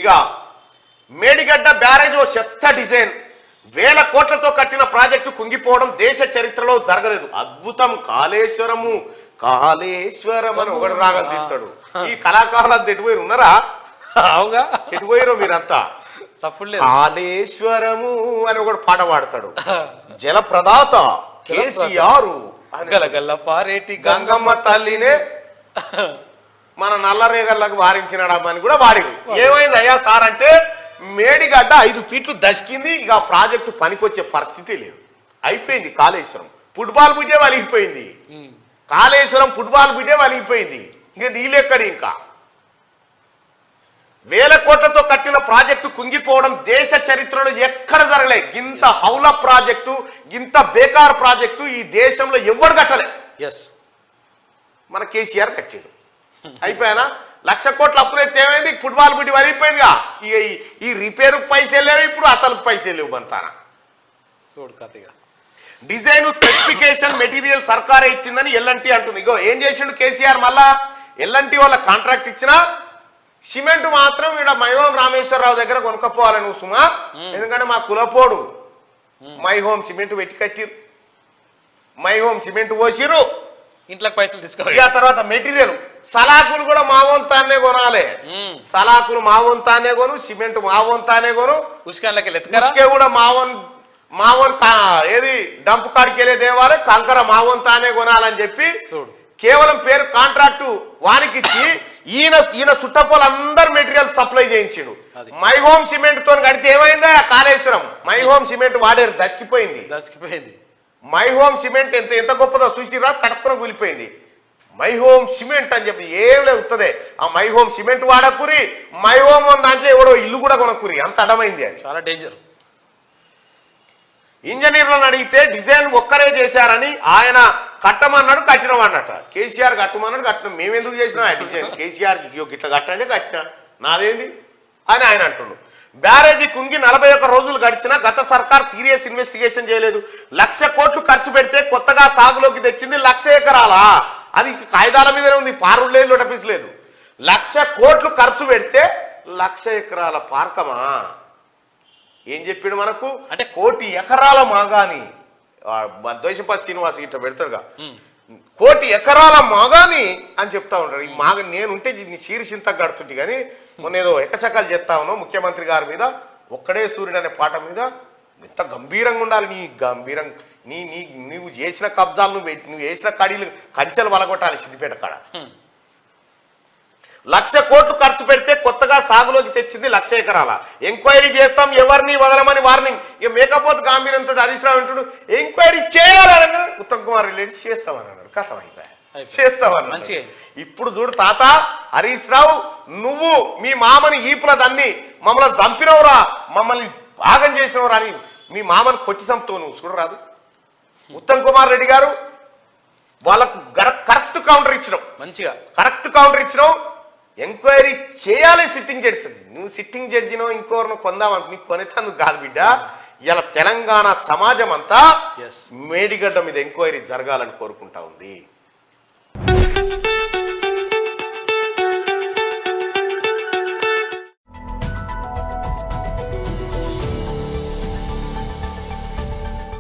ఇక మేడిగడ్డ బ్యారేజ్ ఓ చెత్త డిజైన్, వేల కోట్లతో కట్టిన ప్రాజెక్టు కుంగిపోవడం దేశ చరిత్రలో జరగలేదు. అద్భుతం కాళేశ్వరము కాళేశ్వరం అని ఒకటి రాగం తింటాడు. ఈ కళాకారులు ఎటుపోయి ఉన్నారా? ఎటుపోయారు మీరంతా? కాళేశ్వరము అని ఒకటి పాట పాడతాడు. జల ప్రదాత కేసీఆర్ గంగమ్మ తల్లినే మన నల్లరేగర్లకు వారించినాడమ్మని కూడా వాడి. ఏమైంది అయ్యా సార్ అంటే మేడిగడ్డ 5 ఫీట్లు దసికింది. ఇక ప్రాజెక్టు పనికొచ్చే పరిస్థితి లేదు, అయిపోయింది. కాళేశ్వరం ఫుట్బాల్ బిడ్డే వలిగిపోయింది. కాళేశ్వరం ఫుట్బాల్ బిడ్డే వలిగిపోయింది. ఇంకా నీళ్ళెక్కడి? ఇంకా వేల కోట్లతో కట్టిన ప్రాజెక్టు కుంగిపోవడం దేశ చరిత్రలో ఎక్కడ జరగలేదు. ఇంత హౌల ప్రాజెక్టు, ఇంత బేకార్ ప్రాజెక్టు ఈ దేశంలో ఎవడు కట్టలే. మన కేసీఆర్ కట్టాడు. అయిపోయానా? 1,00,000 కోట్ల అప్పులైతే ఏమైంది? ఫుట్బాల్ బిడ్డి వరిగిపోయిందిగా. ఇక ఈ రిపేరు పైసలు లేవు, ఇప్పుడు అసలు పైసలు లేవు. బంతానా డిజైన్ స్పెసిఫికేషన్ మెటీరియల్ సర్కారే ఇచ్చిందని ఎల్ఎన్టీ అంటుంది. ఇగో ఏం చేసిండు కేసీఆర్, మళ్ళా ఎల్ఎన్టీ వాళ్ళ కాంట్రాక్ట్ ఇచ్చినా సిమెంట్ మాత్రం ఇక్కడ మైహోం రామేశ్వరరావు దగ్గర కొనుక్కపోవాలి నువ్వు సుమా, ఎందుకంటే మా కులపోడు మైహోం సిమెంట్ పెట్టి కట్టిరు, మైహోం సిమెంట్ పోసిరు, ఇంట్లోకి పైసలు తీసుకోవాలి. ఆ తర్వాత మెటీరియల్ సలాకులు కూడా మా వంతానే కొనాలి. సలాకులు మా వంతానే కొను, సిమెంట్ మా వంతానే కొను, ఉసుకే కూడా మావన్ ఏది డంప్ కాడికి వెళ్ళే దేవాలి, కంకర మా వంతానే కొనాలని చెప్పి కేవలం పేరు కాంట్రాక్టు వానికి ఇచ్చి ఈయన చుట్టపోలు అందరు మెటీరియల్ సప్లై చేయించాడు. మైహోం సిమెంట్ తో కడితే ఏమైందా? కాళేశ్వరం మైహోం సిమెంట్ వాడేరు, దసికిపోయింది. మైహోం సిమెంట్ ఎంత గొప్పదో చూసిరా, తడుక్కున కూలిపోయింది. మైహోం సిమెంట్ అని చెప్పి ఏం లేవుతుంది. ఆ మైహోం సిమెంట్ వాడకురి, మైహోం దాంట్లో ఎవడో ఇల్లు కూడా కొనకురి, అంత అడమైంది. అది చాలా డేంజర్. ఇంజనీర్లను అడిగితే డిజైన్ ఒక్కరే చేశారని ఆయన కట్టమన్నాడు, కట్టినమన్నట. కేసీఆర్ కట్టమన్నాడు, కట్టిన. మేమెందుకు చేసినాం ఆ డిజైన్? కేసీఆర్ ఇట్లా కట్టండి, కట్టినా నాదేంది అని ఆయన అంటుండు. బ్యారేజీ కుంగి 41 రోజులు గడిచినా గత సర్కార్ సీరియస్ ఇన్వెస్టిగేషన్ చేయలేదు. 1,00,000 కోట్లు ఖర్చు పెడితే కొత్తగా సాగులోకి తెచ్చింది 1,00,000 ఎకరాలా? అది కాగితాల మీదనే ఉంది, పారులేదు, టపిసలేదు. 1,00,000 కోట్లు ఖర్చు పెడితే 1,00,000 ఎకరాల పార్కమా? ఏం చెప్పాడు మనకు అంటే 1,00,000 ఎకరాల మాగాని. ద్వైశంపతి శ్రీనివాస్ ఇట్లా పెడతాడుగా, 1,00,000 ఎకరాల మాగాని అని చెప్తా ఉంటాడు. ఈ మాగ నేనుంటే శీర్షింత గడుతుంటే కానీ మొన్న ఏదో ఎకశకాలు చెప్తా ఉన్నావు ముఖ్యమంత్రి గారి మీద, ఒక్కడే సూర్యుడు అనే పాట మీద. ఎంత గంభీరంగా ఉండాలి నీ గంభీరం, నీవు చేసిన కబ్జాలు, నువ్వు వేసిన కడీలు కంచెలు వలగొట్టాలి సిద్దిపేట కాడ. 1,00,000 కోట్లు ఖర్చు పెడితే కొత్తగా సాగులోకి తెచ్చింది 1,00,000 ఎకరాల. ఎంక్వైరీ చేస్తాం, ఎవరిని వదలమని వార్నింగ్. ఇక మేకపోతే గాంభీర్యంతో హరీష్ రావు అంటాడు ఎంక్వైరీ చేయాలని, ఉత్తమ్ కుమార్ రెడ్డి చేస్తామని అన్నాడు. కథం అయిపోయా, చేస్తామని. ఇప్పుడు చూడు తాత హరీష్ రావు, నువ్వు మీ మామని ఈపుల దాన్ని మమ్మల్ని చంపినవురా, మమ్మల్ని భాగం చేసినవురా అని మీ మామని కొట్టి చంపుతావు నువ్వు చూడరాదు. ఉత్తమ్ కుమార్ రెడ్డి గారు వాళ్ళకు కరెక్ట్ కౌంటర్ ఇచ్చినావు, మంచిగా కరెక్ట్ కౌంటర్ ఇచ్చినావు. ఎంక్వైరీ చేయాలి సిట్టింగ్ జడ్జి. నువ్వు సిట్టింగ్ జడ్జినో ఇంకోరినో కొందామని నీకు కొనేందుకు కాదు బిడ్డ. ఇలా తెలంగాణ సమాజం అంతా మేడిగడ్డ మీద ఎంక్వైరీ జరగాలని కోరుకుంటా ఉంది.